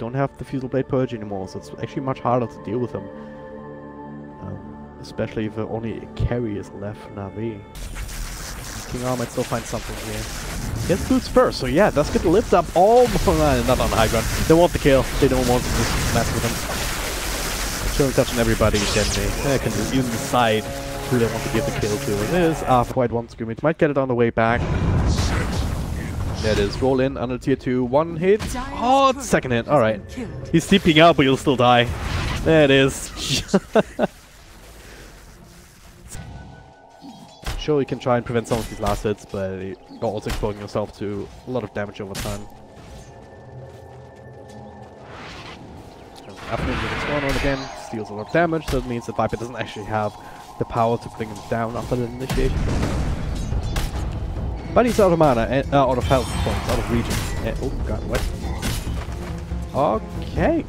don't have the Fusel Blade Purge anymore, so it's actually much harder to deal with them. Especially if only a carry is left for Navi. King R might still find something here. Gets boots first, so yeah, does get the lift up. Oh, not on the high ground. They want the kill. They don't want to just mess with them. Sure, touching everybody, then they can even decide who they want to give the kill to. It is quite one scrimmage. Might get it on the way back. There it is. Roll in under tier 2. One hit. Oh, it's second hit. Alright. He's TPing out, but he'll still die. There it is. Sure, you can try and prevent some of these last hits, but you're also exposing yourself to a lot of damage over time. Afternoon gets going on again, steals a lot of damage, so it means that Viper doesn't actually have the power to bring him down after the initiation. But he's out of mana, out of health points, out of region. Oh god, what? Okay.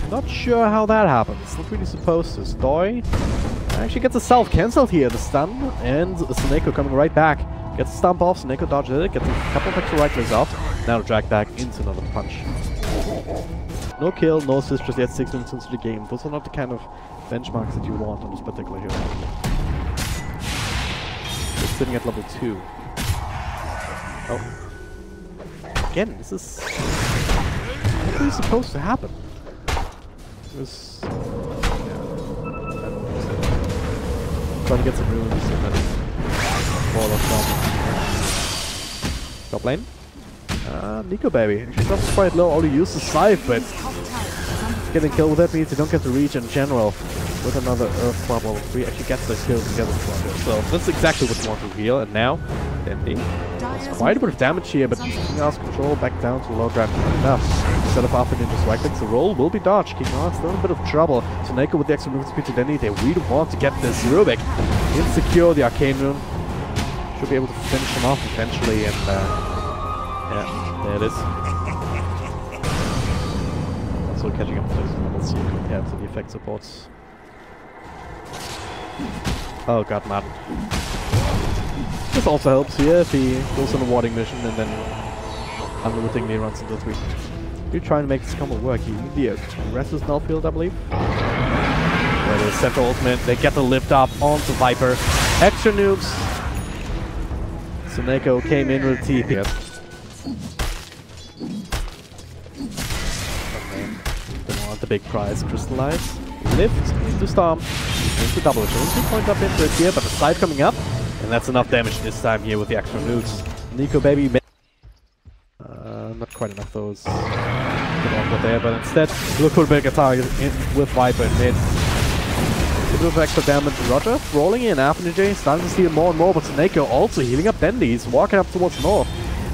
Not sure how that happens. Not really supposed to. Stoy actually gets a self-cancelled here, the stun, and Seneko coming right back. Gets a stomp off, Seneko dodges it, gets a couple of extra right clicks off. Now drag back into another punch. No kill, no assist, just yet 6 minutes into the game. Those are not the kind of benchmarks that you want on this particular hero. It's sitting at level 2. Oh. Again, this is not really supposed to happen. This... Trying to get some ruins and then fall off top lane. Nico baby. Actually drops quite low, only uses Scythe, but getting killed with that means you don't get the reach in general. With another Earth Bomb level 3 actually gets the kill together with Roger. So that's exactly what you want to heal, and now Dendi does quite a bit of damage here, but King R's control back down to low draft enough. Instead of Alpha Ninja's right clicks, the roll will be dodged. King R still in a bit of trouble. Seneko with the extra movement speed to Dendi, they really want to get this Rubik. Insecure the Arcane Rune. Should be able to finish him off eventually, and yeah, there it is. Also catching up to those levels here compared to the effect supports. Oh god, man. This also helps here if he goes on a warding mission and then unwittingly runs into 3. You're trying to make this combo work. You need the rest is null field, I believe. There it is, central ultimate. They get the lift up onto Viper. Extra nukes. Seneko came in with TP. Yep. Don't want the big prize. Crystallize. Lift into Storm. Into double. It's only 2 points up into it here, but the side coming up. And that's enough damage this time here with the extra nukes. Nico baby. Not quite enough those. There, but instead, look for a bigger target in with Viper in mid. A bit of extra damage. Roger rolling in. Alpha Ninja starting to steal more and more, but Seneko also healing up Dendi. He's walking up towards north.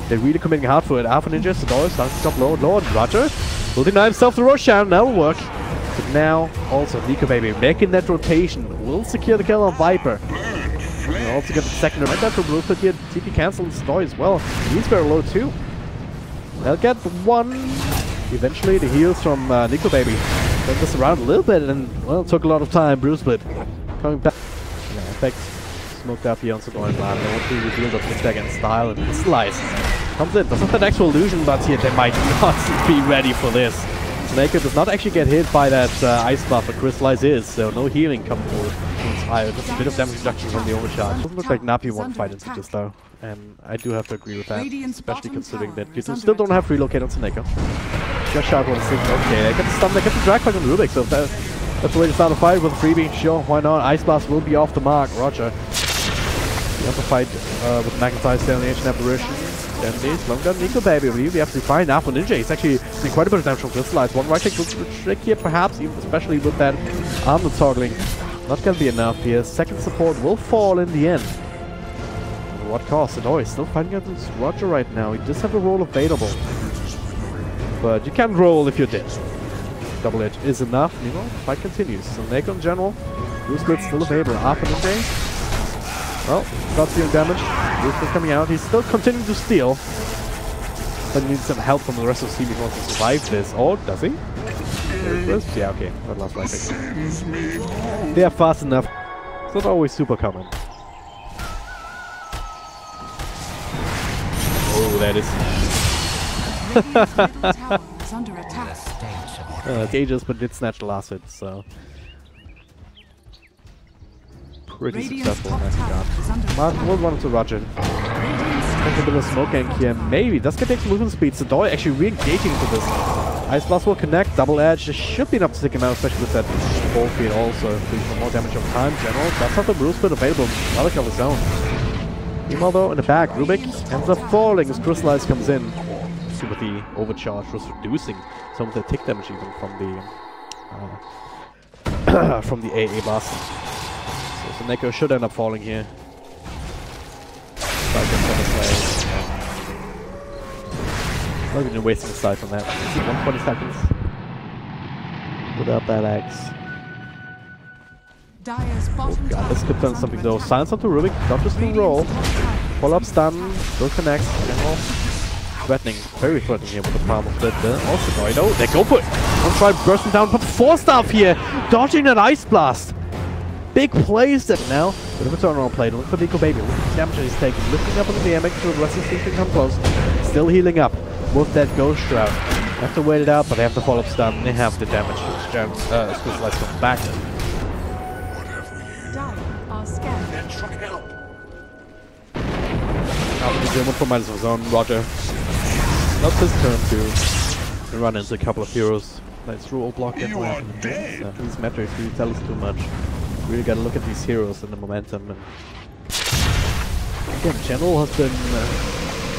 They're really committing hard for it. Alpha Ninja, Sador starting to drop low and low, and Roger will deny himself the Roshan. That will work. But now, also Nico baby making that rotation will secure the kill on Viper. We'll also get the second right there from Roof, but here TP cancel Stoy as well. He's very low too. They'll get one. Eventually the heals from Nico baby. Turned this around a little bit and, well, it took a lot of time. Bruce Split coming back. Yeah, effect smoked out beyond Sador and Land. They want to reveal the push back in style and slice. Comes in, doesn't have that actual illusion, but here they might not be ready for this. Seneko does not actually get hit by that ice buff, but Crystallize is, so no healing coming through. Just a bit of damage reduction from the overcharge. Doesn't look like Navi won't fight into this though, and I do have to agree with that, especially considering that you still don't have relocate on Seneko. Just shout 1-6, okay, they get the stun, they get the drag fight on Rubik, so if that's the way to start a fight with a freebie, sure, why not? Ice Blast will be off the mark, Roger. You have to fight with Magnetized Alienation Apparition. Dendi, slowing down Nico baby, we have to find Alpha Ninja. He's actually doing quite a bit of damage from Crystallize. One right click looks a bit tricky, perhaps, even especially with that armor toggling. Not gonna be enough here. Second support will fall in the end. At what cost? And he's still fighting against Roger right now. He does have a roll available. But you can't roll if you're dead. Double edge is enough. You know, fight continues. So Neko in general. Blue Split still available. Alpha Ninja. Well, got stealing damage. Blue Split coming out. He's still continuing to steal. But he needs some help from the rest of the team if he wants to survive this. Or does he? Yeah, okay. That last right click. They are fast enough. It's not always super common. Oh, that is. is under attack. Ages, but did snatch the last hit, so pretty successful in that regard. Martin will run into Roger. There's a bit of smoke gank here. Maybe does get some movement speed. Sadoi actually re-engaging into this. Ice Blast will connect, double edge. This should be enough to take him out, especially with that ball feed also. For more damage over time. General does have the Bruce Split available. Relic of his own. Meanwhile though, in the back, Rubik ends up falling as Crystallize comes in. With the overcharge, was reducing some of the tick damage even from the AA blast. So Neko should end up falling here. Not even wasting the side on that. 120 seconds. Without that axe. Oh god, this could have done something though. Silence onto Rubik, not just to roll. Follow up stun, still connects, General. Threatening, very threatening here with the palm of that. Also, Noido, they go for it. One try bursting down, but 4 staff here, dodging that Ice Blast. Big plays that now. Bit of a turnaround play. Look for Nico Baby. Look at the damage he's taking. Lifting up into the air, making sure the rest of the team can come close. Still healing up with that Ghost Shroud. Have to wait it out, but they have the follow-up stun. They have the damage. Crystallize comes back. Out the German for minus of his own. Roger. That's his turn to run into a couple of heroes. Let's roll block and these metrics really tell us too much. Really gotta look at these heroes and the momentum. And again, General has been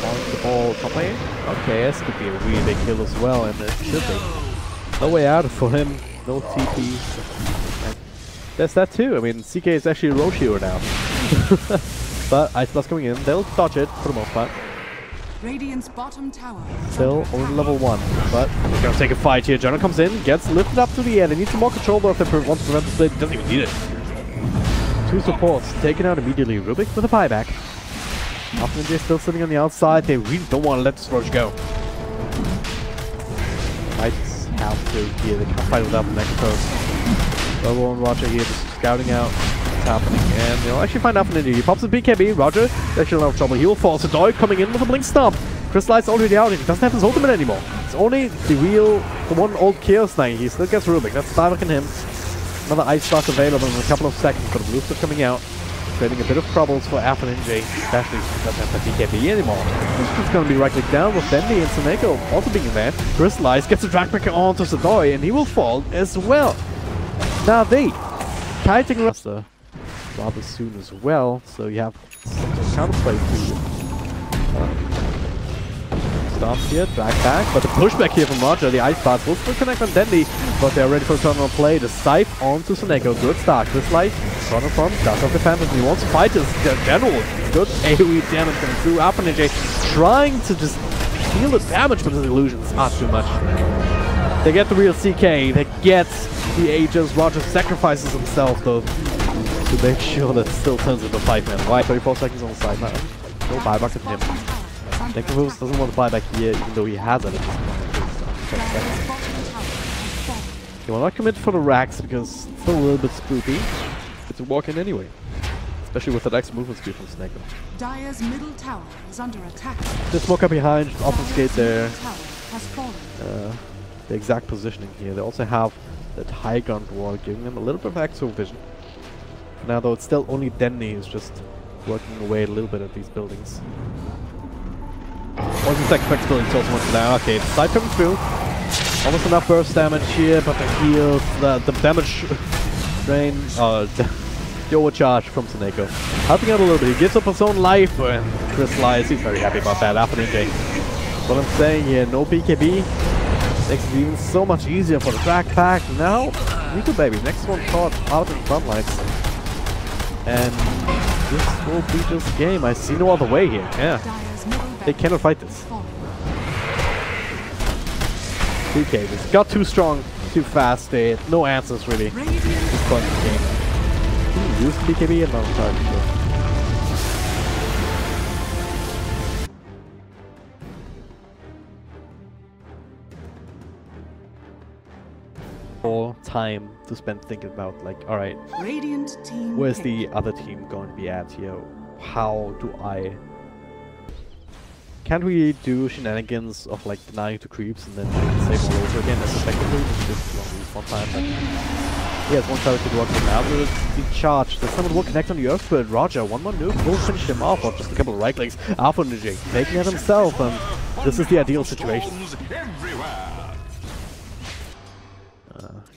on the ball top lane. Okay, this could be a really big kill as well, and it should be. No way out for him. No TP. And there's that too. I mean, CK is actually a Roche hero now. But Ice Blast coming in. They'll dodge it for the most part. Radiant's bottom tower. Still only level 1, but we're gonna take a fight here. Jonah comes in, gets lifted up to the air. They need some more control though if they want to prevent the split. Doesn't even need it. 2 supports taken out immediately. Rubik with a buyback. After they're still sitting on the outside, they really don't want to let this Roach go. Might have to here. They can't fight without the Necrophos. Level 1 Roger here just scouting out what's happening. And they'll actually find out from Indy. He pops a BKB. Roger, actually a lot of trouble. He will fall. So Doi coming in with a Blink Stomp. Crystallize already out. He doesn't have his ultimate anymore. It's only the one old Chaos Knight. He still gets Rubik. That's Starbuck him. Another Ice Blast available in a couple of seconds, but the Blue Split coming out. Creating a bit of troubles for Alpha Ninja, especially since he doesn't have the BKB anymore. This is going to be right-click down with Fendi and Seneko also being there. Crystallize gets a Dragbacker onto Sadoi, and he will fall as well. Navi kiting Rasta rather soon as well, so you have some counterplay for you. Stop here, drag back, but the pushback here from Roger, the Ice Blast will still connect on Dendi, but they're ready for a turn on play. The Scythe onto Seneko, good start. Crystallize, front does have the Phantom, he wants to fight this General. Good AoE damage coming through. Alpha Ninja trying to just deal the damage, but the illusions are too much. They get the real CK, they get the Aegis. Roger sacrifices himself though to make sure that it still turns into a 5-man. Why? 34 seconds on the side now. No buyback at him. Necrophos doesn't want to buy back here, even though he has it. He will not commit for the racks because it's still a little bit spoopy. It's a walk in anyway, especially with that extra movement speed from Sneko. Dire's middle tower is under attack. Just smoke up behind, obfuscate there. The exact positioning here. They also have that high ground wall, giving them a little bit of extra vision. For now, though, it's still only Denny who's just working away a little bit at these buildings. Wasn't expecting buildings also went down. Okay, the side coming through. Almost enough burst damage here, but the heals, the damage drain, the overcharge from Seneko. Helping out a little bit. He gives up his own life, and Crystallize, he's very happy about that. Alpha Ninja. What I'm saying here, no BKB. Makes it even so much easier for the drag pack. Now, Nico Baby, next one caught out in front lines. And this will be just game. I see no other way here. Yeah. They cannot fight this. DK just got too strong, too fast. They had no answers really. This point in the game. Can you use BKB and not target? Time to spend thinking about, like, all right, where's the other team going to be at here? How do I Can't really do shenanigans of like denying to creeps and then doing the same all over again as effectively. Just long use one time. But he has one turret to work with now. He's charged. The summon will connect on the Earth Spirit. Roger, one more nuke will finish him off, or just a couple of right clicks. Alpha Ninja taking it himself, and this is the ideal situation.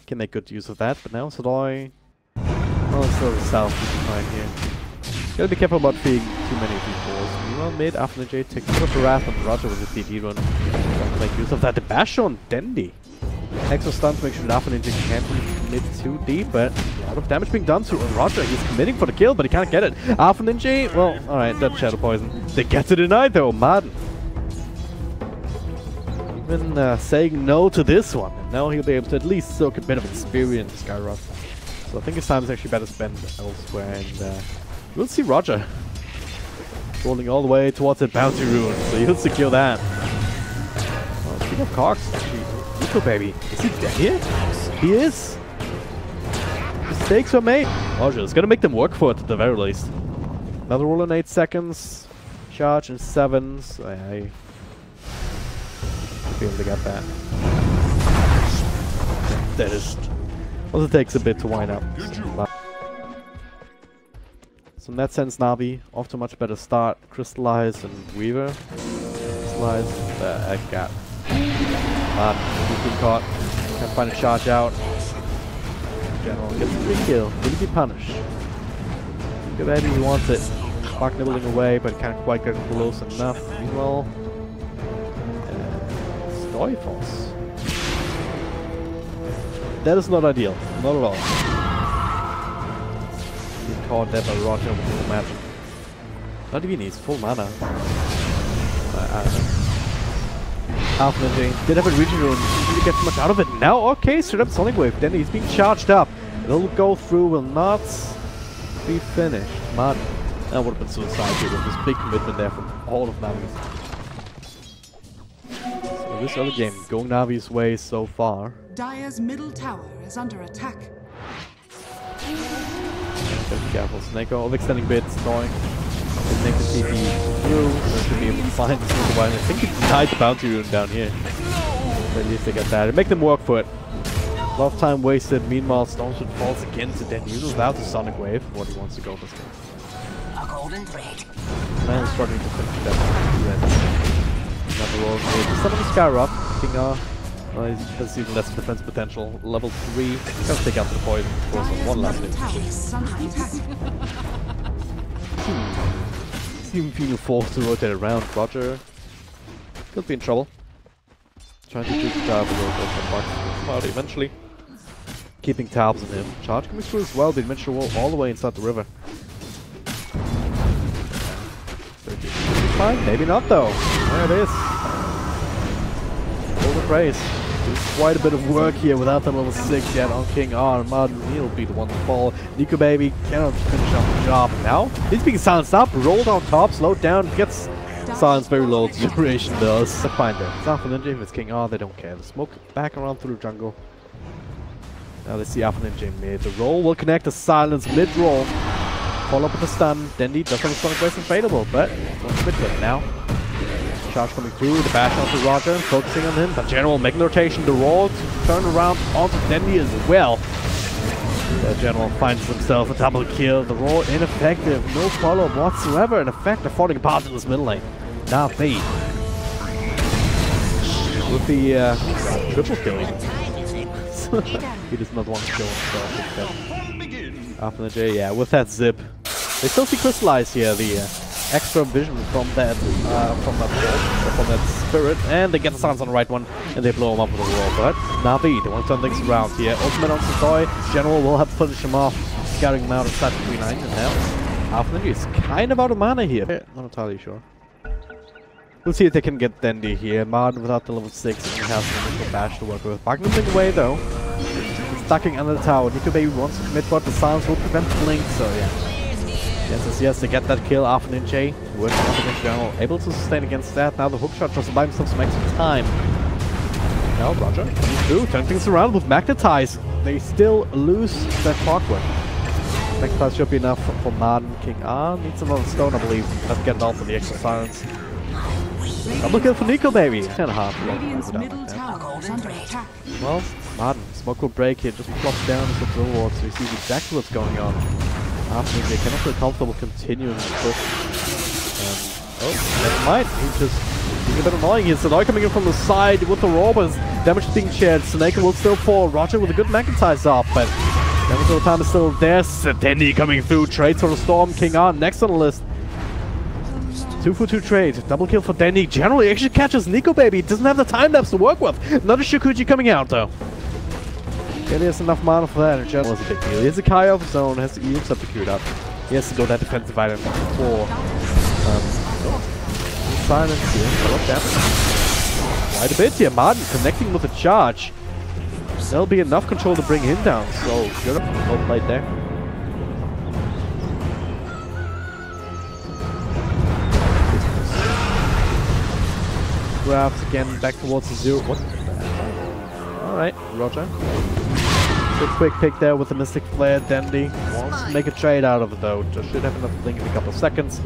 Can make good use of that, but now Sodoi. Oh, it's sort of south fine here. Gotta be careful about feeding too many of these balls. Meanwhile, mid, Alpha Ninja takes a bit of a wrath on Roger with the PD run. Trying to make use of that. The bash on Dendi. Extra stun to make sure that Alpha Ninja can't mid too deep, but a lot of damage being done to Roger. He's committing for the kill, but he can't get it. Alpha Ninja, well, alright, that's Shadow Poison. They get to deny though, Madden. Even saying no to this one, and now he'll be able to at least soak a bit of experience, Skyrock. So I think his time is actually better spent elsewhere, and we'll see Roger rolling all the way towards that bounty rune, so he'll secure that. Well, speaking of Cox, actually, Nico baby, is he dead here? He is. Mistakes were made. Roger is gonna make them work for it at the very least. Another roll in 8 seconds, charge in 7, so I be able to get that. That is. Also takes a bit to wind up. So in that sense, Navi off to a much better start. Crystallize and Weaver. Crystallize. I got. He's been caught. Can't find a charge out. General gets a free kill. Will he be punished? Good baby, he wants it. Spark nibbling away, but can't quite get close enough. Meanwhile. Force. That is not ideal. Not at all. Being caught there by Roger with full magic. Not even needs full mana. I don't know. Alpha Ninja did have a region rune. Didn't really get too much out of it. Now, okay, straight up Sonic Wave. Then he's being charged up. It'll go through, will not be finished. Man, that would have been suicide here with this big commitment there from all of Navi's. This early game going Navi's way so far. Dire's middle tower is under attack. Be careful, Snako overextending bits, annoying. Didn't make the TP through, so should be able to find this one. I think he denied the bounty rune down here. But at least they got that. And make them work for it. A lot of time wasted. Meanwhile, Stoneswood falls again to Dendi without the Sonic Wave. What he wants to go this game. A golden thread. Man is struggling to finish that. Another roll here. The summon the Skyrock. King R. He has even less defense potential. Level 3. Gotta take out the poison, of course, on one last hit. He's even feeling forced to rotate around. Roger could be in trouble. Trying to juke the tower a little bit, but Marcus will come out eventually. Keeping tabs on him. Charge coming through as well. The dimensional wall all the way inside the river. Fine, maybe not though. There it is. All the praise. There's quite a bit of work here without the level 6 yet on King R. Martin, he'll be the one to fall. Nico baby cannot finish off the job. Now he's being silenced up, rolled on top, slowed down, gets silenced very low. The duration does. They're fine there. It's Alpha Ninja, if it's King R, they don't care. The smoke back around through the jungle. Now they see Alpha Ninja mid. The roll will connect the silence mid roll. Follow up with the stun. Dendi does have a Sonic Wave available, but it's on mid clip now. Charge coming through, the bash onto Roger, focusing on him. But General making the rotation, the roll to turn around onto Dendi as well. The General finds himself a double kill. The roll ineffective, no follow-up whatsoever. In effect, they're falling apart in this middle lane. Navi with the triple kill even. He does not want to kill himself. After the J, yeah, with that zip. They still see Crystallize here, the extra vision from that spirit, and they get the silence on the right one, and they blow him up with a roll. But Navi, they want to turn things around here. Ultimate on Satoy, General will have to finish him off, scattering him out inside the 3-9, and now Alpha Ninja is kind of out of mana here. Not entirely sure. We'll see if they can get Dendi here. Martin without the level 6 and has an initial bash to work with. Bagman's away though. He's ducking under the tower. Nico baby wants to commit, but the silence will prevent Blink, so yeah. Yes, they get that kill. Alpha Ninja working up against General, able to sustain against that. Now the hookshot tries to buy himself some extra time. Now Roger comes through, turn things around with Magnetize. They still lose that clockwork. Magnetize should be enough for Martin. King R needs another stone, I believe. Let's get it all for the extra silence. Double kill for Nico, baby. 10.5. Radiant's middle tower is under attack. Well, Martin, smoke will break here, just plops down as a bulwark, so he sees exactly what's going on. After they cannot feel comfortable continuing the push. Oh, never mind. He's just being a bit annoying here. Sonoy coming in from the side with the robbers. Damage is being shared. Snake will still fall. Roger with a good McIntyre's off, but damage all the time is still there. Dendy coming through. Trades for the Storm King on next on the list. 2 for 2 trade. Double kill for Dendy. Generally actually catches Nico, baby. Doesn't have the time lapse to work with. Not a Shukuchi coming out though. Really has enough mana for that. It was a big deal. He has a Kai of his own. Has to use up the queued up. He has to go that defensive item before. Silence here. What damage? Quite a bit here. Martin connecting with a charge. There'll be enough control to bring him down. So good. Well played there. Grabs again back towards the 0. What? Alright, Roger. Good quick pick there with the Mystic Flare. Dandy wants to make a trade out of it though. Just should have enough blink in a couple of seconds.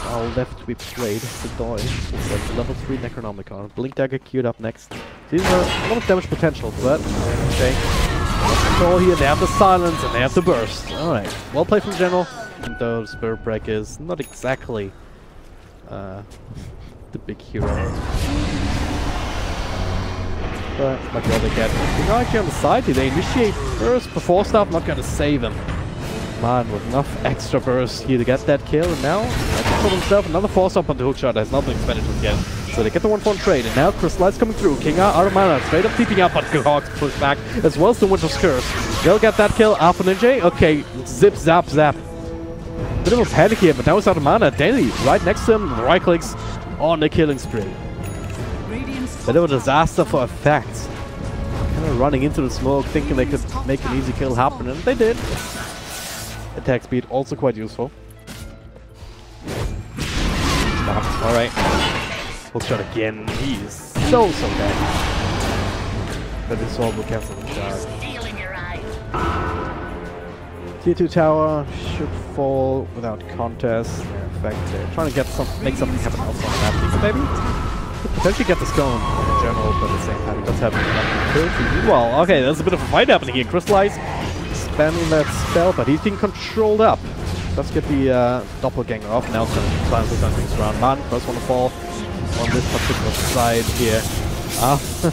All left to be played. The Doi. It's like level 3 Necronomicon. Blink Dagger queued up next. These are a lot of damage potential, but okay. Control here. They have the silence and they have the burst. Alright. Well played from General. And though Spirit Break is not exactly the big hero. But like the other cat. They're not actually on the side here. They initiate burst before stuff, not gonna save him. Man, with enough extra burst here to get that kill, and now for himself another force up on the hookshot. Has nothing expended yet, so they get the 1-for-1 trade. And now Crystallite's coming through. Kinga out of mana, straight up TPing up, but Hawks push back as well as the Winter's Curse. They'll get that kill. Alpha Ninja, okay, zip, zap, zap. Bit of a panic here, but now it's out of mana. Danny right next to him, right clicks on the killing spree. Bit of a disaster for effect. Kind of running into the smoke, thinking they could make an easy kill happen, and they did. Attack speed also quite useful. Alright. Hookshot again. He's so bad. But this sword will cancel the charge. Tier 2 tower should fall without contest. In fact, they're trying to make something happen else on the map, maybe? Could potentially get this going in general, but at the same time, it does have enough utility. Well, okay, there's a bit of a fight happening here. Crystallize spamming that spell, but he's being controlled up. Let's get the doppelganger off. Now it's going to try and turn things around. Man, first one to fall on this particular side here. After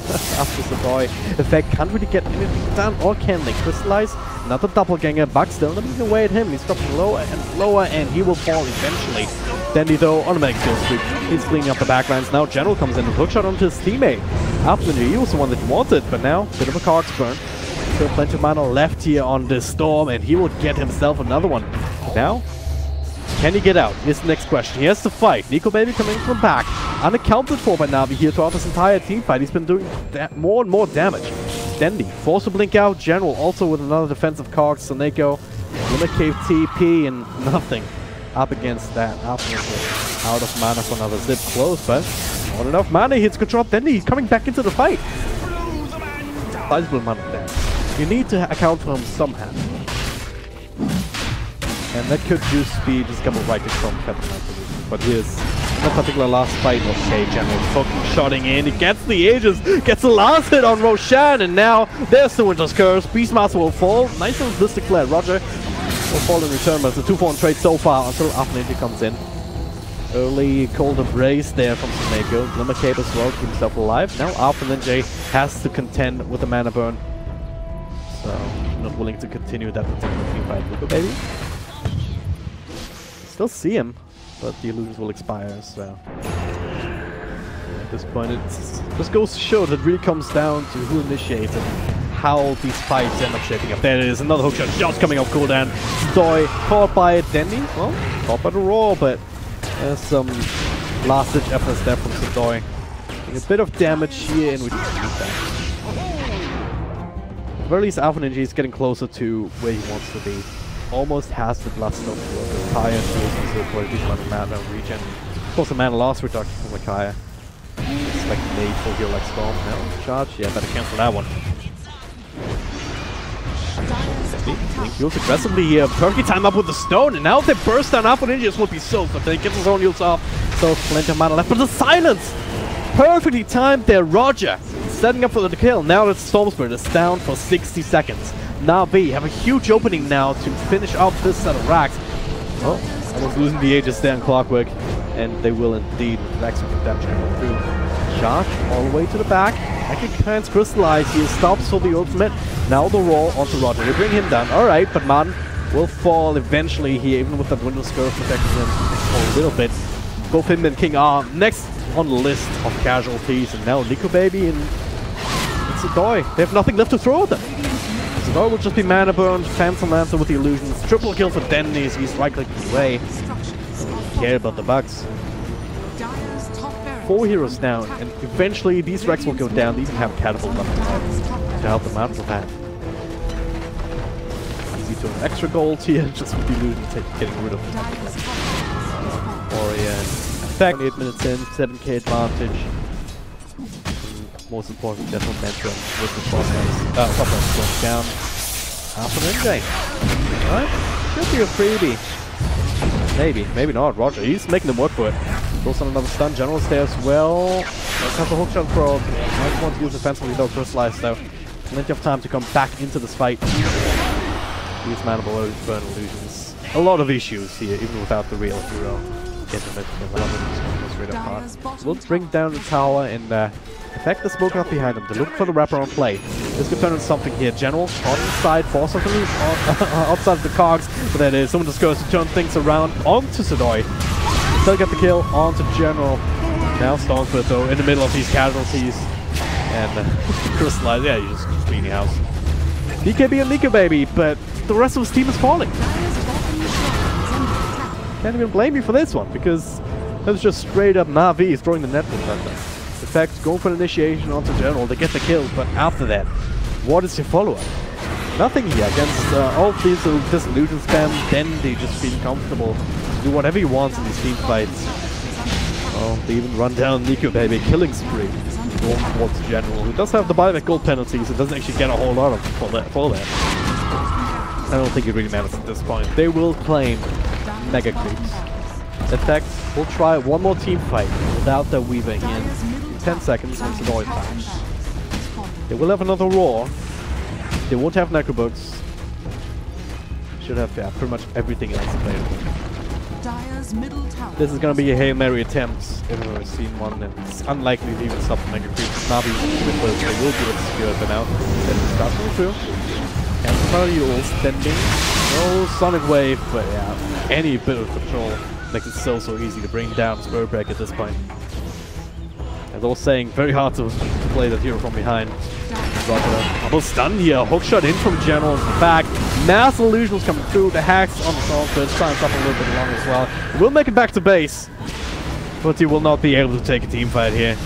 the boy effect can't really get anything done, or can they? Crystallize, another doppelganger, Buck still nipping away at him. He's dropping lower and lower, and he will fall eventually. Dandy though, automatic kill streak. He's cleaning up the backlines. Now General comes in with hookshot onto his teammate. After he was the one that wanted, but now bit of a cogs burn. Still plenty of mana left here on this Storm, and he will get himself another one. Now, can he get out? Here's the next question. He has to fight. Nico Baby coming from back. Unaccounted for by Navi here throughout this entire team fight. He's been doing more and more damage. Dandy forced to blink out. General also with another defensive cog. Soneko, Limit Cave TP, and nothing up against that. Out of mana for another zip close, but not enough mana. Hits control. Dandy coming back into the fight. Sizable amount of damage. You need to account for him somehow. And that could just be just couple right from Captain Knight. But here's that particular last fight. Okay, General fucking shotting in. He gets the Aegis, gets the last hit on Roshan, and now there's the Winter's Curse. Beastmaster will fall. Nice little Mystic Flare. Roger will fall in return, but it's a 2-4 trade so far until Afterninja comes in. Early cold embrace there from Soneko. Glimmer Cape as well to keep himself alive. Now Afterninja has to contend with the mana burn. So, not willing to continue that particular team fight. Nico Baby. Still see him, but the illusions will expire, so at this point it just goes to show that it really comes down to who initiates and how these fights end up shaping up. There it is, another hookshot just coming off cooldown. Stoy caught by Dandy, well, caught by the roar, but there's some last-ditch efforts there from Stoy. A bit of damage here, and we can use that. At the very least, Alpha Ninja is getting closer to where he wants to be. Almost has the Bloodstone for the Kaya for a decent amount of mana regen. Of course, the mana loss reduction from the Kaya. It's like made for heal like Storm. No charge? Yeah, better cancel that one. Link heals aggressively here. Perfect time up with the stone, and now if they burst down Alpha Ninjas will be soaked, but then he gets his own heals off. himself plenty of mana left, but the silence! Perfectly timed there, Roger! Setting up for the kill. Now that Storm Spirit is down for 60 seconds. Navi have a huge opening now to finish up this set of racks. Oh, almost losing the Aegis there in Clockwork. And they will indeed, with maximum damage coming through. Charge all the way to the back. Actually can't crystallize. He stops for the ultimate. Now the roll onto Roger. They bring him down. Alright, but Man will fall eventually here, even with that Window Scarf protecting him for a little bit. Both him and King are next on the list of casualties. And now Nico Baby and Sidoi. They have nothing left to throw at them. Sidoi will just be mana burned. Phantom Lancer with the illusions. Triple kill for Dennis. He's right-clicking away. Don't care about the bugs. 4 heroes down, and eventually these wrecks will go down. They even have Catapult left to help them out with that. Easy to an extra gold here, just with the illusion getting rid of the Warrior. Effect 28 minutes in, 7k advantage. And most important, that momentum with the top lanes going down. Half an NJ. Alright, should be a freebie. Maybe not. Roger, he's making them work for it. Goes on another stun. General's there as well. Let's have the hookshot throw. Might want to use defensively though. Crystallize though. Plenty of time to come back into this fight. These mana below burn illusions. A lot of issues here, even without the real hero. Get them We'll bring down the tower and effect the smoke up behind them to look for the wraparound play. This could turn into something here. General on inside, force of the loop outside of the cogs. But that is someone just goes to turn things around onto Sidoi. Still get the kill onto General. Now Stormford though in the middle of these casualties. And Crystallize, yeah, you just cleaning house. DKB and Nico Baby, but the rest of his team is falling. Can't even blame you for this one, because that was just straight up Navi is throwing the net with that. In fact, going for an initiation onto General, they get the kill, but after that, what is your follow-up? Nothing here against all of these disillusion spam. Then they just feel comfortable to do whatever he wants in these team fights. Oh, they even run down Nico Baby, killing spree. Going towards General, who does have the buyback gold penalties, it doesn't actually get a whole lot of for that. I don't think it really matters at this point. They will claim Mega Creeps. In fact, we'll try one more team fight without the Weaver in 10 seconds once the noise times. They will have another roar. They won't have Necrobooks. Should have, yeah, pretty much everything else available. This is gonna be a Hail Mary attempt if I've ever seen one, and it's unlikely to even stop the Mega Creeps. Navi they will do it secured by now. Then we start going through. Cancel the ult, standing. No Sonic Wave, but yeah, any bit of control makes it so easy to bring down Spurbrake at this point. As I was saying, very hard to play that hero from behind. Roger, almost stunned here. Hookshot in from General in the back. Mass illusions coming through. The hacks on the Stormford. Trying to stop a little bit long as well. We'll make it back to base, but he will not be able to take a team fight here.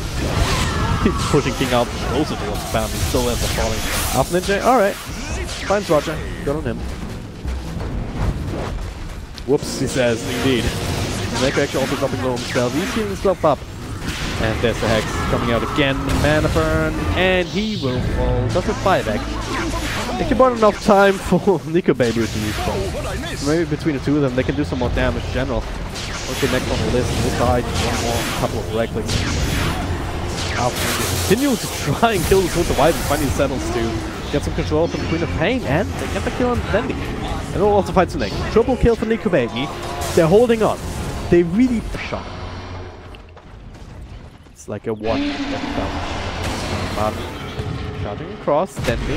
Keeps pushing King out closer towards the bound. He still ends up falling. Half Ninja, alright. Finds Roger. Good on him. Whoops, he says, indeed. Neko actually also dropping low on spells. He's healing himself up. And there's the Hex coming out again. Mana burn. And he will fall. Does it buyback? They bought enough time for Nico Baby to use fall. So maybe between the two of them, they can do some more damage in general. Okay, next on the list. We'll die. One more. Couple of right clicks. Continue to try and kill this with the White and finally settles to get some control from the Queen of Pain, and they get the kill on Fendi. And they'll also fight Snake. Triple kill for Nico Baby. They're holding on. They really push on. It's like a one. Shouting across, Fendi.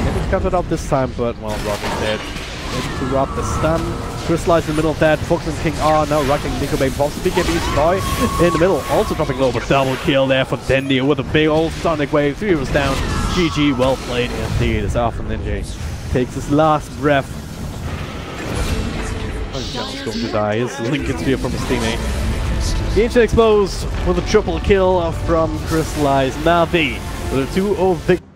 Maybe it's covered up this time, but well, Roger's dead. Maybe to rob the stun. Crystallize in the middle of that. Fox and King are now rocking Nico Baby. Possibly getting his boy in the middle. Also dropping low, but double kill there for Dendi with a big old Sonic Wave. 3 heroes down. GG, well played indeed. As Alpha Ninja takes his last breath. He's going to die. His Lincoln Sphere from his teammate. Game to expose with a triple kill from Crystallize. Navi with a 2-0 victory.